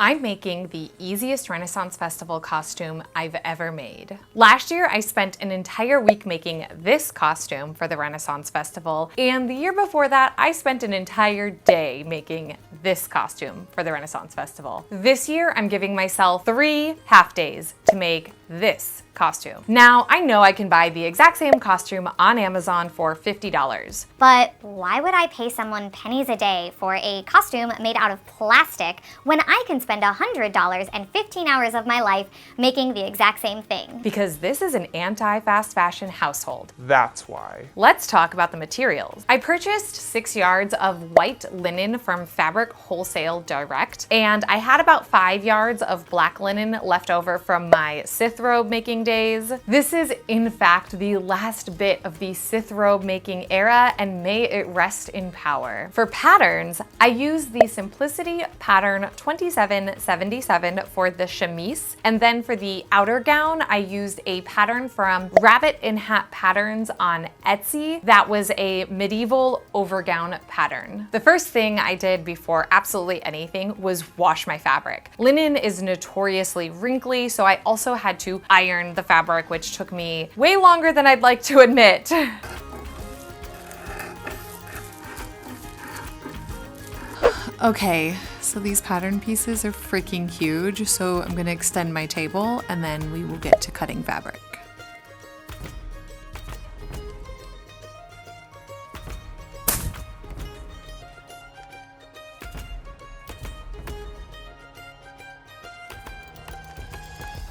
I'm making the easiest Renaissance Festival costume I've ever made. Last year, I spent an entire week making this costume for the Renaissance Festival, and the year before that, I spent an entire day making this costume for the Renaissance Festival. This year, I'm giving myself 3 half days to make this costume. Now, I know I can buy the exact same costume on Amazon for $50. But why would I pay someone pennies a day for a costume made out of plastic when I can spend $100 and 15 hours of my life making the exact same thing? Because this is an anti-fast fashion household. That's why. Let's talk about the materials. I purchased 6 yards of white linen from Fabric Wholesale Direct, and I had about 5 yards of black linen left over from my Sith robe making days. This is in fact the last bit of the Sith robe making era, and may it rest in power. For patterns, I used the Simplicity pattern 2777 for the chemise, and then for the outer gown, I used a pattern from Rabbit in Hat Patterns on Etsy that was a medieval overgown pattern. The first thing I did before absolutely anything was wash my fabric. Linen is notoriously wrinkly, so I also had to iron the fabric, which took me way longer than I'd like to admit. Okay, so these pattern pieces are freaking huge, so I'm gonna extend my table and then we will get to cutting fabric.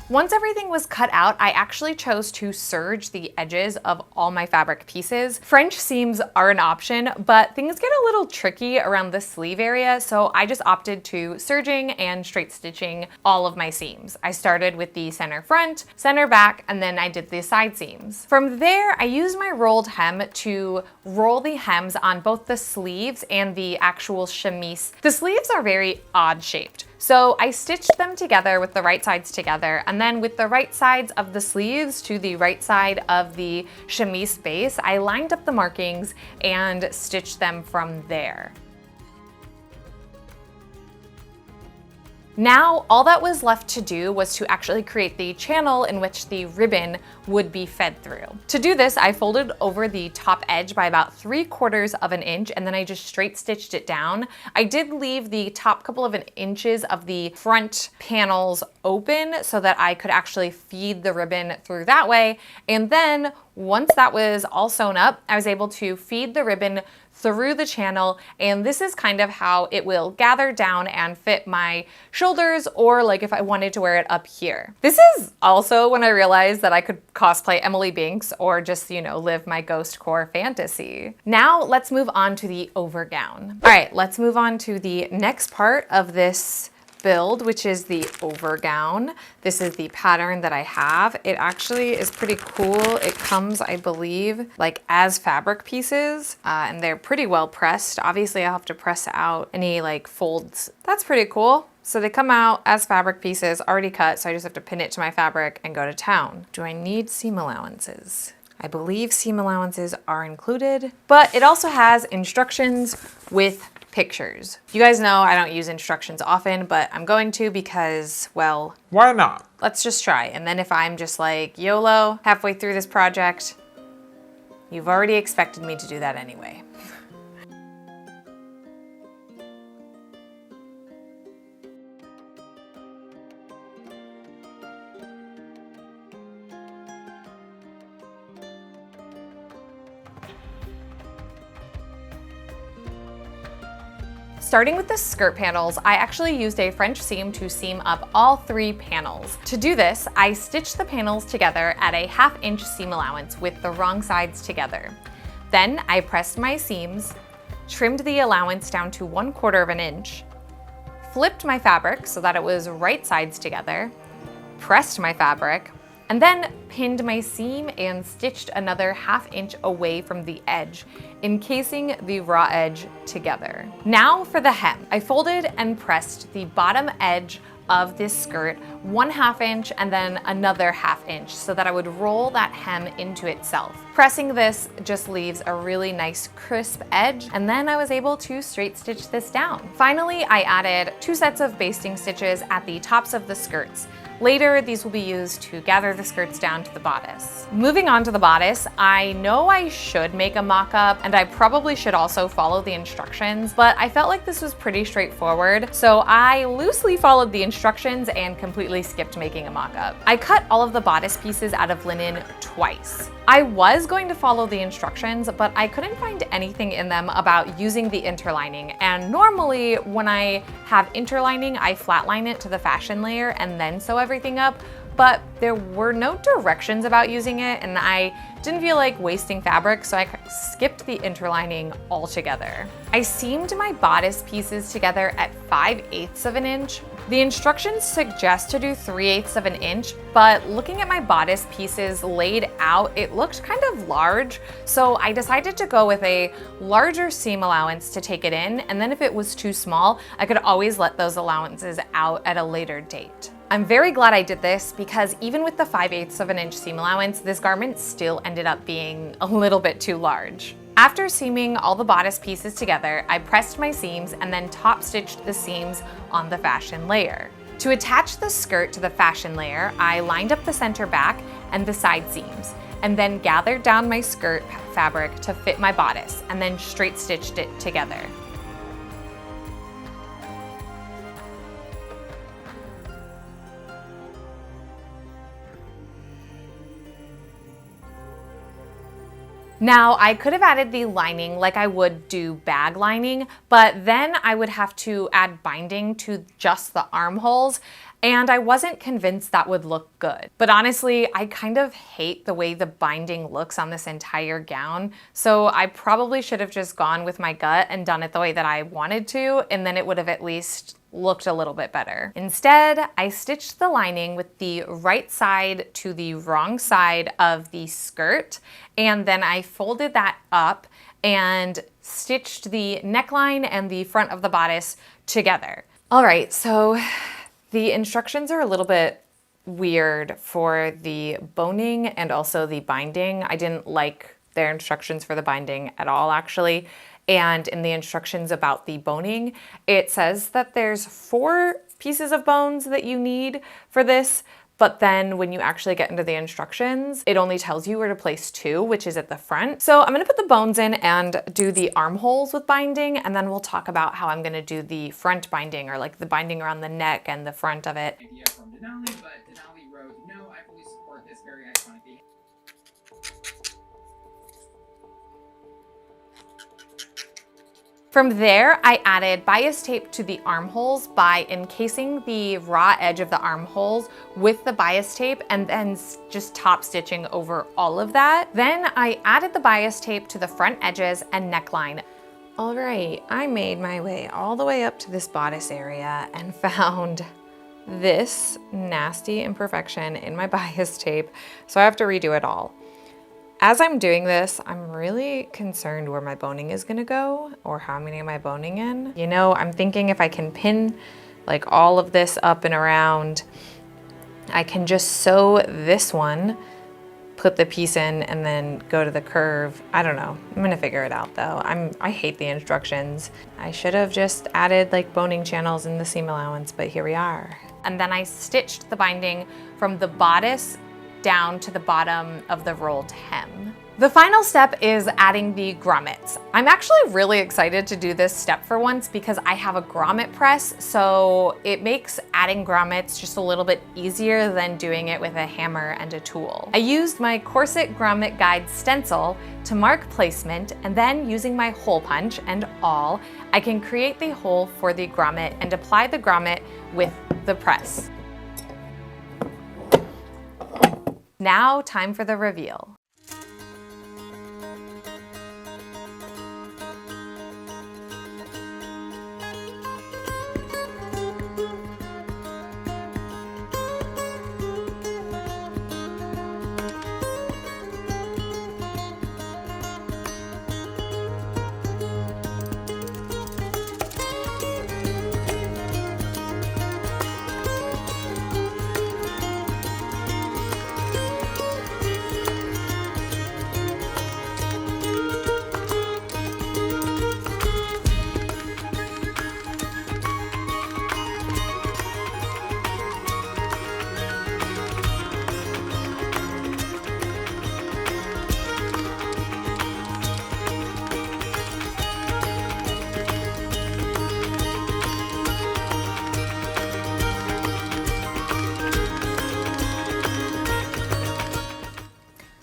Once everything was cut out, I actually chose to serge the edges of all my fabric pieces. French seams are an option, but things get a little tricky around the sleeve area, so I just opted to serging and straight stitching all of my seams. I started with the center front, center back, and then I did the side seams. From there, I used my rolled hem to roll the hems on both the sleeves and the actual chemise. The sleeves are very odd shaped, so I stitched them together with the right sides together, and then with the right sides of the sleeves to the right side of the chemise base, I lined up the markings and stitched them from there. Now, all that was left to do was to actually create the channel in which the ribbon would be fed through. To do this, I folded over the top edge by about 3/4 of an inch, and then I just straight stitched it down. I did leave the top couple of inches of the front panels open so that I could actually feed the ribbon through that way. And then once that was all sewn up, I was able to feed the ribbon through the channel, and this is kind of how it will gather down and fit my shoulders, or like if I wanted to wear it up here. This is also when I realized that I could cosplay Emily Binks or just, you know, live my ghost core fantasy. Now let's move on to the overgown. All right, let's move on to the next part of this build, which is the overgown. This is the pattern that I have. It actually is pretty cool. It comes, I believe, like as fabric pieces, and they're pretty well pressed. Obviously, I'll have to press out any like folds. That's pretty cool. So they come out as fabric pieces, already cut, so I just have to pin it to my fabric and go to town. Do I need seam allowances? I believe seam allowances are included, but it also has instructions with pictures. You guys know I don't use instructions often, but I'm going to because, well, why not? Let's just try. And then if I'm just like YOLO halfway through this project, you've already expected me to do that anyway. Starting with the skirt panels, I actually used a French seam to seam up all 3 panels. To do this, I stitched the panels together at a 1/2 inch seam allowance with the wrong sides together. Then I pressed my seams, trimmed the allowance down to 1/4 of an inch, flipped my fabric so that it was right sides together, pressed my fabric, and then pinned my seam and stitched another 1/2 inch away from the edge, encasing the raw edge together. Now for the hem. I folded and pressed the bottom edge of this skirt 1/2 inch and then another 1/2 inch so that I would roll that hem into itself. Pressing this just leaves a really nice crisp edge, and then I was able to straight stitch this down. Finally, I added 2 sets of basting stitches at the tops of the skirts. Later, these will be used to gather the skirts down to the bodice. Moving on to the bodice, I know I should make a mock-up, and I probably should also follow the instructions, but I felt like this was pretty straightforward, so I loosely followed the instructions and completely skipped making a mock-up. I cut all of the bodice pieces out of linen twice. I was going to follow the instructions, but I couldn't find anything in them about using the interlining. And normally when I have interlining, I flatline it to the fashion layer and then sew everything up, but there were no directions about using it and I didn't feel like wasting fabric, so I skipped the interlining altogether. I seamed my bodice pieces together at 5/8 of an inch. The instructions suggest to do 3/8 of an inch, but looking at my bodice pieces laid out, it looked kind of large, so I decided to go with a larger seam allowance to take it in, and then if it was too small, I could always let those allowances out at a later date. I'm very glad I did this because even with the 5/8 of an inch seam allowance, this garment still ended up being a little bit too large. After seaming all the bodice pieces together, I pressed my seams and then top stitched the seams on the fashion layer. To attach the skirt to the fashion layer, I lined up the center back and the side seams, and then gathered down my skirt fabric to fit my bodice, and then straight stitched it together. Now, I could have added the lining like I would do bag lining, but then I would have to add binding to just the armholes, and I wasn't convinced that would look good. But honestly, I kind of hate the way the binding looks on this entire gown, so I probably should have just gone with my gut and done it the way that I wanted to, and then it would have at least looked a little bit better. Instead, I stitched the lining with the right side to the wrong side of the skirt, and then I folded that up and stitched the neckline and the front of the bodice together. All right, so the instructions are a little bit weird for the boning and also the binding. I didn't like their instructions for the binding at all, actually. And in the instructions about the boning, it says that there's 4 pieces of bones that you need for this, but then when you actually get into the instructions, it only tells you where to place 2, which is at the front. So I'm gonna put the bones in and do the armholes with binding, and then we'll talk about how I'm gonna do the front binding, or like the binding around the neck and the front of it. Idea from Denali, but Denali wrote, "No, I fully support this very iconic behavior." From there, I added bias tape to the armholes by encasing the raw edge of the armholes with the bias tape and then just top stitching over all of that. Then I added the bias tape to the front edges and neckline. All right, I made my way all the way up to this bodice area and found this nasty imperfection in my bias tape, so I have to redo it all. As I'm doing this, I'm really concerned where my boning is gonna go, or how many am I boning in. You know, I'm thinking if I can pin like all of this up and around, I can just sew this one, put the piece in, and then go to the curve. I don't know, I'm gonna figure it out though. I hate the instructions. I should have just added like boning channels in the seam allowance, but here we are. And then I stitched the binding from the bodice down to the bottom of the rolled hem. The final step is adding the grommets. I'm actually really excited to do this step for once because I have a grommet press, so it makes adding grommets just a little bit easier than doing it with a hammer and a tool. I used my Corset Grommet Guide stencil to mark placement, and then using my hole punch and awl, I can create the hole for the grommet and apply the grommet with the press. Now, time for the reveal.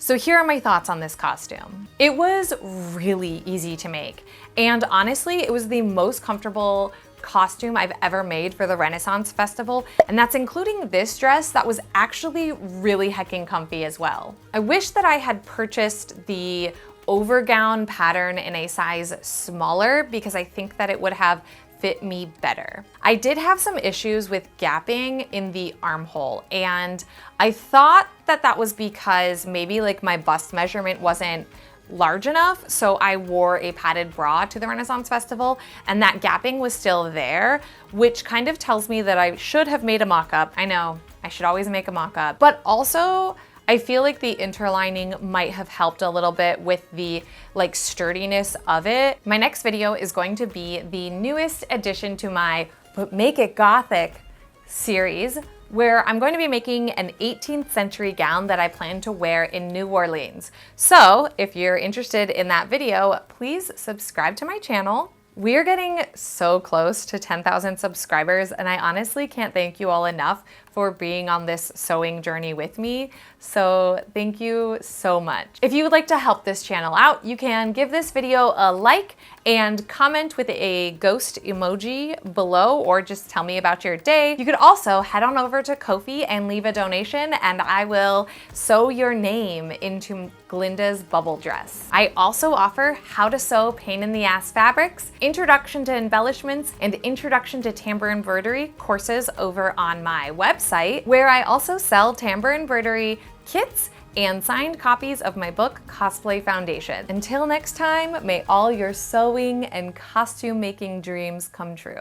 So here are my thoughts on this costume. It was really easy to make, and honestly, it was the most comfortable costume I've ever made for the Renaissance Festival, and that's including this dress that was actually really heckin' comfy as well. I wish that I had purchased the overgown pattern in a size smaller because I think that it would have fit me better. I did have some issues with gapping in the armhole, and I thought that that was because maybe like my bust measurement wasn't large enough, so I wore a padded bra to the Renaissance Festival, and that gapping was still there, which kind of tells me that I should have made a mock-up. I know, I should always make a mock-up, but also I feel like the interlining might have helped a little bit with the like sturdiness of it. My next video is going to be the newest addition to my But Make It Gothic series, where I'm going to be making an 18th century gown that I plan to wear in New Orleans. So if you're interested in that video, please subscribe to my channel. We're getting so close to 10,000 subscribers, and I honestly can't thank you all enough for being on this sewing journey with me. So thank you so much. If you would like to help this channel out, you can give this video a like and comment with a ghost emoji below, or just tell me about your day. You could also head on over to Ko-fi and leave a donation, and I will sew your name into Glinda's bubble dress. I also offer how to sew pain in the ass fabrics, introduction to embellishments, and introduction to tambour embroidery courses over on my website, where I also sell tambour embroidery kits and signed copies of my book, Cosplay Foundation. Until next time, may all your sewing and costume making dreams come true.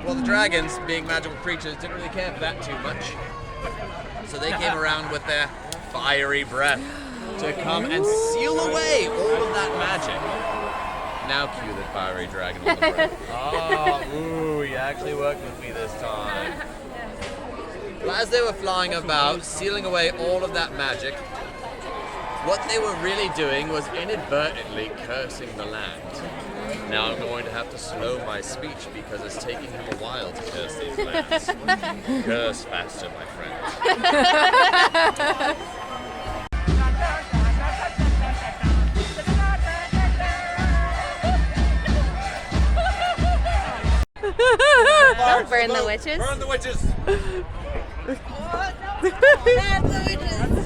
Well, the dragons, being magical creatures, didn't really care for that too much. So they came around with their fiery breath to come and seal away all of that magic. Now cue the fiery dragon on the breath. Oh, ooh, you actually worked with me this time. Well, as they were flying about, sealing away all of that magic, what they were really doing was inadvertently cursing the land. Now I'm going to have to slow my speech because it's taking him a while to curse these lands. Curse faster, my friend. Don't burn the witches. Burn the witches! Burn the witches.